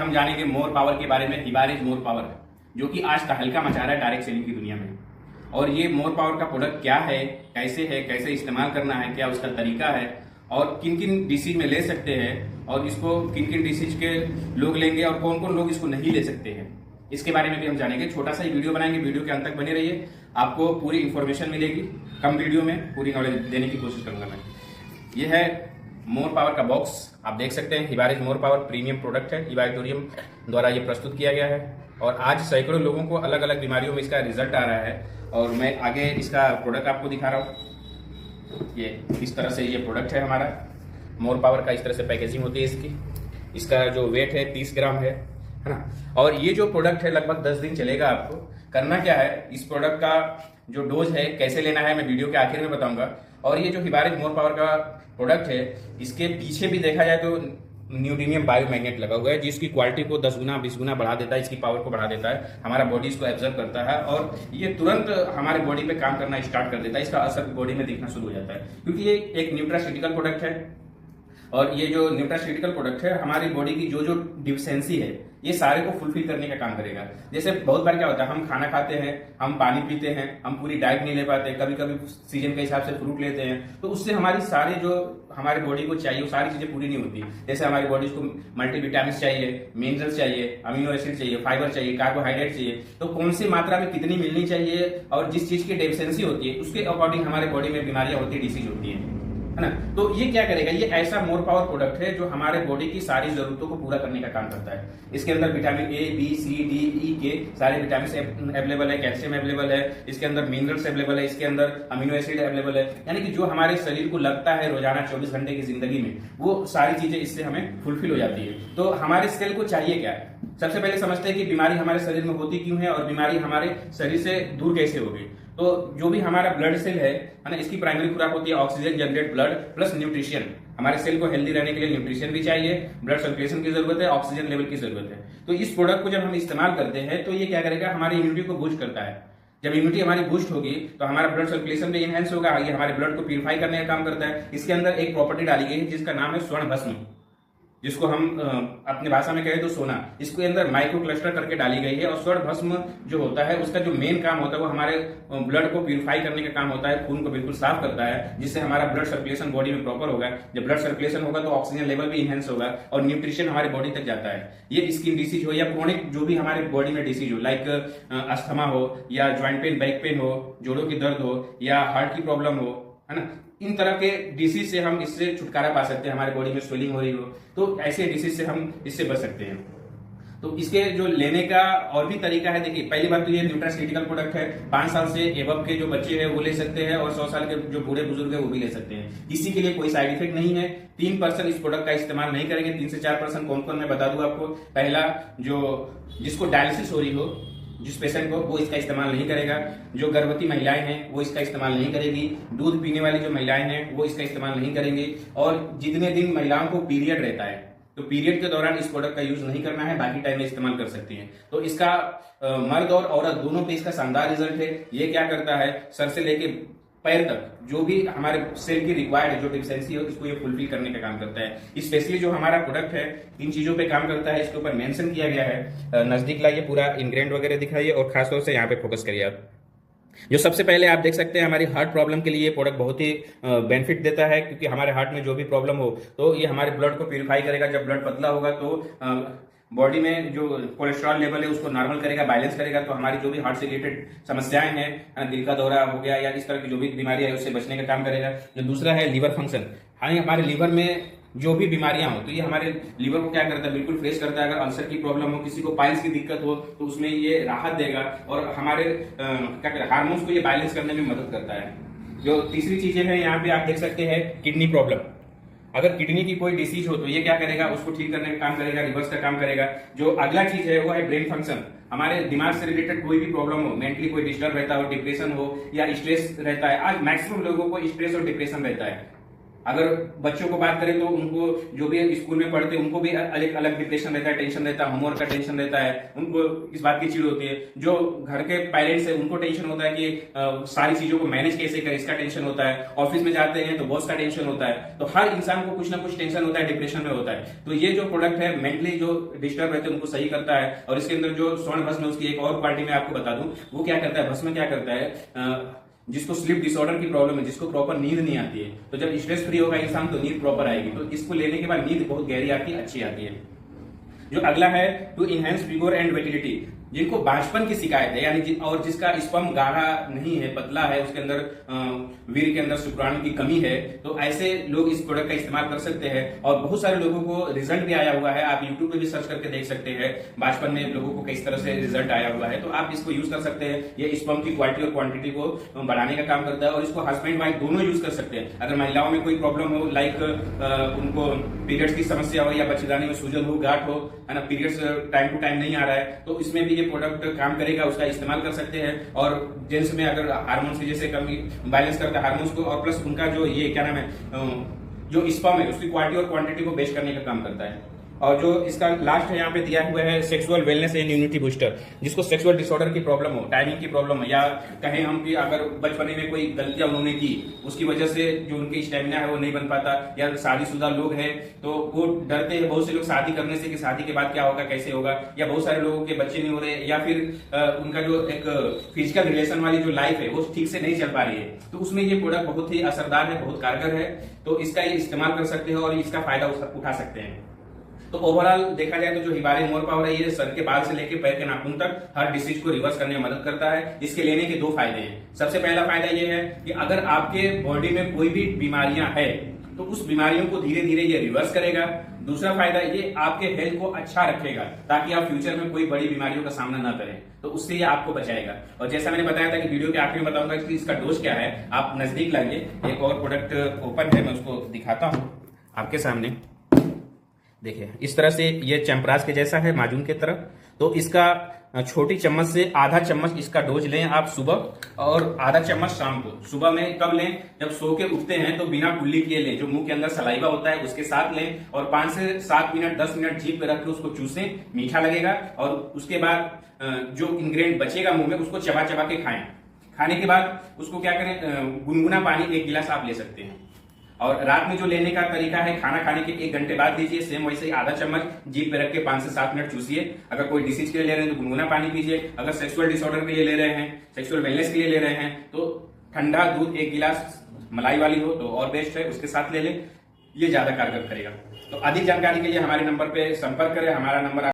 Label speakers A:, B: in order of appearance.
A: हम जानेंगे more power के बारे में। हिबारिज मोर पावर, जो कि आज तहलका मचा रहा है डायरेक्ट सेलिंग की दुनिया में। और ये मोर पावर का प्रोडक्ट क्या है, कैसे इस्तेमाल करना है, क्या उसका तरीका है, और किन किन डिसीज में ले सकते हैं, और इसको किन किन डिसीज के लोग लेंगे और कौन कौन लोग इसको नहीं ले सकते हैं, इसके बारे में भी हम जानेंगे। छोटा सा ही वीडियो बनाएंगे, वीडियो के अंत तक बने रहिए, आपको पूरी इंफॉर्मेशन मिलेगी। कम वीडियो में पूरी नॉलेज देने की कोशिश करूंगा मैं। ये है मोर पावर का बॉक्स, आप देख सकते हैं। हिबारिज मोर पावर प्रीमियम प्रोडक्ट है, हिबारिटोरियम द्वारा ये प्रस्तुत किया गया है। और आज सैकड़ों लोगों को अलग अलग बीमारियों में इसका रिजल्ट आ रहा है, और मैं आगे इसका प्रोडक्ट आपको दिखा रहा हूँ। ये इस तरह से ये प्रोडक्ट है हमारा मोर पावर का, इस तरह से पैकेजिंग होती है इसकी। इसका जो वेट है 30 ग्राम है ना। और ये जो प्रोडक्ट है लगभग 10 दिन चलेगा। आपको करना क्या है, इस प्रोडक्ट का जो डोज है कैसे लेना है मैं वीडियो के आखिर में बताऊंगा। और ये जो हिबारिज मोर पावर का प्रोडक्ट है, इसके पीछे भी देखा जाए तो न्यूडीमियम बायोमैग्नेट लगा हुआ है, जिसकी क्वालिटी को 10 गुना 20 गुना बढ़ा देता है, इसकी पावर को बढ़ा देता है, हमारा बॉडी इसको एब्जर्व करता है और ये तुरंत हमारे बॉडी पे काम करना स्टार्ट कर देता है। इसका असर बॉडी में दिखना शुरू हो जाता है, क्योंकि ये एक न्यूट्रास्यूटिकल प्रोडक्ट है। और ये जो न्यूट्रास्यूटिकल प्रोडक्ट है, हमारी बॉडी की जो जो डिफिशियंसी है ये सारे को फुलफिल करने का काम करेगा। जैसे बहुत बार क्या होता है, हम खाना खाते हैं, हम पानी पीते हैं, हम पूरी डाइट नहीं ले पाते, कभी कभी सीजन के हिसाब से फ्रूट लेते हैं, तो उससे हमारी सारी जो हमारे बॉडी को चाहिए वो सारी चीजें पूरी नहीं होती। जैसे हमारी बॉडी को मल्टीविटामिन चाहिए, मिनरल्स चाहिए, अमीनो एसिड चाहिए, फाइबर चाहिए, कार्बोहाइड्रेट चाहिए, तो कौन सी मात्रा में कितनी मिलनी चाहिए और जिस चीज की डेफिशिएंसी होती है उसके अकॉर्डिंग हमारे बॉडी में बीमारियां होती है, डिसीज होती है ना। तो ये क्या करेगा, ये ऐसा मोर पावर प्रोडक्ट है जो हमारे बॉडी की सारी जरूरतों को पूरा करने का काम करता है। इसके अंदर vitamin A, B, C, D, E के सारे विटामिन अवेलेबल है, कैल्शियम अवेलेबल है, इसके अंदर मिनरल्स अवेलेबल है, इसके अंदर अमीनो एसिड अवेलेबल है। यानी कि जो हमारे शरीर को लगता है रोजाना 24 घंटे की जिंदगी में, वो सारी चीजें इससे हमें फुलफिल हो जाती है। तो हमारे सेल को चाहिए क्या है, सबसे पहले समझते हैं कि बीमारी हमारे शरीर में होती क्यों है और बीमारी हमारे शरीर से दूर कैसे होगी। तो जो भी हमारा ब्लड सेल है ना, इसकी प्राइमरी खुराक होती है oxygen generate blood plus nutrition. हमारे सेल को हेल्दी रहने के लिए न्यूट्रिशन भी चाहिए, ब्लड सर्कुलेशन की जरूरत है, ऑक्सीजन लेवल की जरूरत है। तो इस प्रोडक्ट को जब हम इस्तेमाल करते हैं तो ये क्या करेगा, हमारी इम्यूनिटी को बूस्ट करता है। जब इम्यूनिटी हमारी बूस्ट होगी तो हमारा ब्लड सर्कुलेशन भी इनहेंस होगा, ये हमारे ब्लड को प्यूरिफाई करने का काम करता है। इसके अंदर एक प्रॉपर्टी डाली गई है जिसका नाम है स्वर्ण भस्म, जिसको हम अपने भाषा में कहें तो सोना। इसके अंदर माइक्रो क्लस्टर करके डाली गई है। और स्वर्ण भस्म जो होता है उसका जो मेन काम होता है वो हमारे ब्लड को प्यूरिफाई करने का काम होता है, खून को बिल्कुल साफ करता है, जिससे हमारा ब्लड सर्कुलेशन बॉडी में प्रॉपर होगा। जब ब्लड सर्कुलेशन होगा तो ऑक्सीजन लेवल भी इनहेंस होगा और न्यूट्रिशन हमारे बॉडी तक जाता है। ये स्किन डिसीज हो या क्रोनिक जो भी हमारे बॉडी में डिसीज हो, लाइक अस्थमा हो या ज्वाइंट पेन, बैक पेन हो, जोड़ों की दर्द हो या हार्ट की प्रॉब्लम हो, है ना, इन तरह के डिसीज से हम इससे छुटकारा पा सकते हैं। हमारे बॉडी में स्वेलिंग हो रही हो तो ऐसे डिसीज से हम इससे बच सकते हैं। तो इसके जो लेने का और भी तरीका है, देखिए पहली बात तो ये न्यूट्रास्यूटिकल प्रोडक्ट है, 5 साल से एबव के जो बच्चे हैं वो ले सकते हैं और 100 साल के जो बूढ़े बुजुर्ग है वो भी ले सकते हैं। किसी के लिए कोई साइड इफेक्ट नहीं है। 3% इस प्रोडक्ट का इस्तेमाल नहीं करेंगे, 3 से 4% कौन कौन मैं बता दूं आपको। पहला, जो जिसको डायलिसिस हो रही हो, जिस पेशेंट को, वो इसका इस्तेमाल नहीं करेगा। जो गर्भवती महिलाएं हैं वो इसका इस्तेमाल नहीं करेगी। दूध पीने वाली जो महिलाएं हैं वो इसका इस्तेमाल नहीं करेंगी। और जितने दिन महिलाओं को पीरियड रहता है तो पीरियड के दौरान इस प्रोडक्ट का यूज नहीं करना है, बाकी टाइम में इस्तेमाल कर सकती हैं। तो इसका मर्द और औरत दोनों पे इसका शानदार रिजल्ट है। ये क्या करता है, सर से लेके पैर तक जो भी हमारे सेल की रिक्वायर्ड है, जो डिफिशियंसी है, इसको ये फुलफिल करने का काम करता है। स्पेशली जो हमारा प्रोडक्ट है इन चीजों पे काम करता है, इसके ऊपर मेंशन किया गया है। नजदीक लाइए, पूरा इंग्रेडिएंट वगैरह दिखाइए और खासतौर से यहाँ पे फोकस करिए आप। जो सबसे पहले आप देख सकते हैं, हमारी हार्ट प्रॉब्लम के लिए ये प्रोडक्ट बहुत ही बेनिफिट देता है, क्योंकि हमारे हार्ट में जो भी प्रॉब्लम हो तो ये हमारे ब्लड को प्यूरिफाई करेगा। जब ब्लड पतला होगा तो बॉडी में जो कोलेस्ट्रॉल लेवल है उसको नॉर्मल करेगा, बैलेंस करेगा। तो हमारी जो भी हार्ट से रिलेटेड समस्याएं हैं, दिल का दौरा हो गया या इस तरह की जो भी बीमारी है उससे बचने का काम करेगा। जो दूसरा है लीवर फंक्शन, हाँ, हमारे लीवर में जो भी बीमारियां हो तो ये हमारे लीवर को क्या करता है, बिल्कुल फ्रेश करता है। अगर अल्सर की प्रॉब्लम हो, किसी को पाइल्स की दिक्कत हो तो उसमें ये राहत देगा और हमारे क्या कहते हैं हार्मोन्स को ये बैलेंस करने में मदद करता है। जो तीसरी चीजें हैं यहाँ पे आप देख सकते हैं, किडनी प्रॉब्लम। अगर किडनी की कोई डिसीज हो तो ये क्या करेगा, उसको ठीक करने का काम करेगा, रिवर्स का काम करेगा। जो अगला चीज है वो है ब्रेन फंक्शन। हमारे दिमाग से रिलेटेड कोई भी प्रॉब्लम हो, मेंटली कोई डिस्टर्ब रहता हो, डिप्रेशन हो या स्ट्रेस रहता है, आज मैक्सिमम लोगों को स्ट्रेस और डिप्रेशन रहता है अगर बच्चों को बात करें तो उनको जो भी स्कूल में पढ़ते हैं उनको भी अलग अलग डिप्रेशन रहता है, टेंशन रहता है, होमवर्क का टेंशन रहता है, उनको इस बात की चिड़ होती है। जो घर के पेरेंट्स है उनको टेंशन होता है कि सारी चीजों को मैनेज कैसे करें, इसका टेंशन होता है। ऑफिस में जाते हैं तो बॉस का टेंशन होता है। तो हर इंसान को कुछ ना कुछ टेंशन होता है, डिप्रेशन में होता है। तो ये जो प्रोडक्ट है मेंटली जो डिस्टर्ब रहते हैं उनको सही करता है। और इसके अंदर जो स्वर्ण भस्म, उसकी एक और क्वालिटी में आपको बता दूं, वो क्या करता है, भस्म क्या करता है, जिसको स्लीप डिसऑर्डर की प्रॉब्लम है, जिसको प्रॉपर नींद नहीं आती है, तो जब स्ट्रेस फ्री होगा इंसान तो नींद प्रॉपर आएगी। तो इसको लेने के बाद नींद बहुत गहरी आती है, अच्छी आती है। जो अगला है टू इनहेंस विगोर एंड विटिलिटी, जिनको बांझपन की शिकायत है यानी और जिसका स्पर्म गाढ़ा नहीं है, पतला है, उसके अंदर वीर्य के अंदर शुक्राणु की कमी है, तो ऐसे लोग इस प्रोडक्ट का इस्तेमाल कर सकते हैं। और बहुत सारे लोगों को रिजल्ट भी आया हुआ है, आप यूट्यूब पे भी सर्च करके देख सकते हैं बांझपन में लोगों को किस तरह से रिजल्ट आया हुआ है। तो आप इसको यूज कर सकते हैं। ये स्पर्म की क्वालिटी और क्वांटिटी को बढ़ाने का काम करता है और इसको हस्बैंड वाइफ दोनों यूज कर सकते हैं। अगर महिलाओं में कोई प्रॉब्लम हो, लाइक उनको पीरियड्स की समस्या हो या बच्चेदानी में सूजन हो, गांठ हो, है ना, पीरियड्स टाइम टू टाइम नहीं आ रहा है, तो इसमें भी ये प्रोडक्ट काम करेगा, उसका इस्तेमाल कर सकते हैं। और जेंट्स में अगर हार्मोन्स की जैसे कमी बैलेंस करता है हार्मोन्स को, और प्लस उनका जो ये क्या नाम है, जो स्पर्म है उसकी क्वालिटी और क्वांटिटी को बेस्ट करने का काम करता है। और जो इसका लास्ट है यहाँ पे दिया हुआ है sexual wellness and immunity booster, जिसको सेक्सुअल डिसऑर्डर की प्रॉब्लम हो, टाइमिंग की प्रॉब्लम हो, या कहें हम कि अगर बचपने में कोई गलतियां उन्होंने की उसकी वजह से जो उनकी स्टेमिना है वो नहीं बन पाता, या शादीशुदा लोग हैं तो वो डरते हैं बहुत से लोग शादी करने से कि शादी के बाद क्या होगा, कैसे होगा, या बहुत सारे लोगों के बच्चे नहीं हो रहे, या फिर उनका जो एक फिजिकल रिलेशन वाली जो लाइफ है वो ठीक से नहीं चल पा रही है, तो उसमें ये प्रोडक्ट बहुत ही असरदार है, बहुत कारगर है। तो इसका ये इस्तेमाल कर सकते हैं और इसका फायदा उठा सकते हैं। तो ओवरऑल देखा जाए तो जो हिमालय मोर पावर है ये सर के बाल से लेकर पैर के नाखून तक हर डिसीज को रिवर्स करने में मदद करता है। इसके लेने के दो फायदे हैं। सबसे पहला फायदा ये है कि अगर आपके बॉडी में कोई भी बीमारियां है तो उस बीमारियों को धीरे धीरे ये रिवर्स करेगा। दूसरा फायदा ये आपके हेल्थ को अच्छा रखेगा ताकि आप फ्यूचर में कोई बड़ी बीमारियों का सामना ना करें, तो उससे ये आपको बचाएगा। और जैसा मैंने बताया था कि वीडियो के आखिर में बताऊंगा कि इसका डोज क्या है, आप नजदीक लाइए। एक और प्रोडक्ट ओपन है, मैं उसको दिखाता हूं आपके सामने। देखिए इस तरह से ये चैम्पराज के जैसा है माजून के तरफ। तो इसका छोटी चम्मच से आधा चम्मच इसका डोज लें आप सुबह, और आधा चम्मच शाम को। सुबह में कब लें, जब सो के उठते हैं तो बिना कुल्ली किए लें, जो मुंह के अंदर सलाइवा होता है उसके साथ लें, और 5 से 7 मिनट 10 मिनट जीभ पे रख के उसको चूसें, मीठा लगेगा। और उसके बाद जो इंग्रेडिएंट बचेगा मुंह में उसको चबा चबा के खाएं। खाने के बाद उसको क्या करें, गुनगुना पानी 1 गिलास आप ले सकते हैं। और रात में जो लेने का तरीका है, खाना खाने के 1 घंटे बाद लीजिए, सेम वैसे ही आधा चम्मच जीभ पे रख के 5 से 7 मिनट चूसिए। अगर कोई डिसीज के लिए ले रहे हैं तो गुनगुना पानी पीजिए। अगर सेक्सुअल डिसऑर्डर के लिए ले रहे हैं, सेक्सुअल वेलनेस के लिए ले रहे हैं, तो ठंडा दूध 1 गिलास मलाई वाली हो तो और बेस्ट है, उसके साथ ले लें, ये ज्यादा कारगर करेगा। तो अधिक जानकारी के लिए हमारे नंबर पे संपर्क करें। हमारा नंबर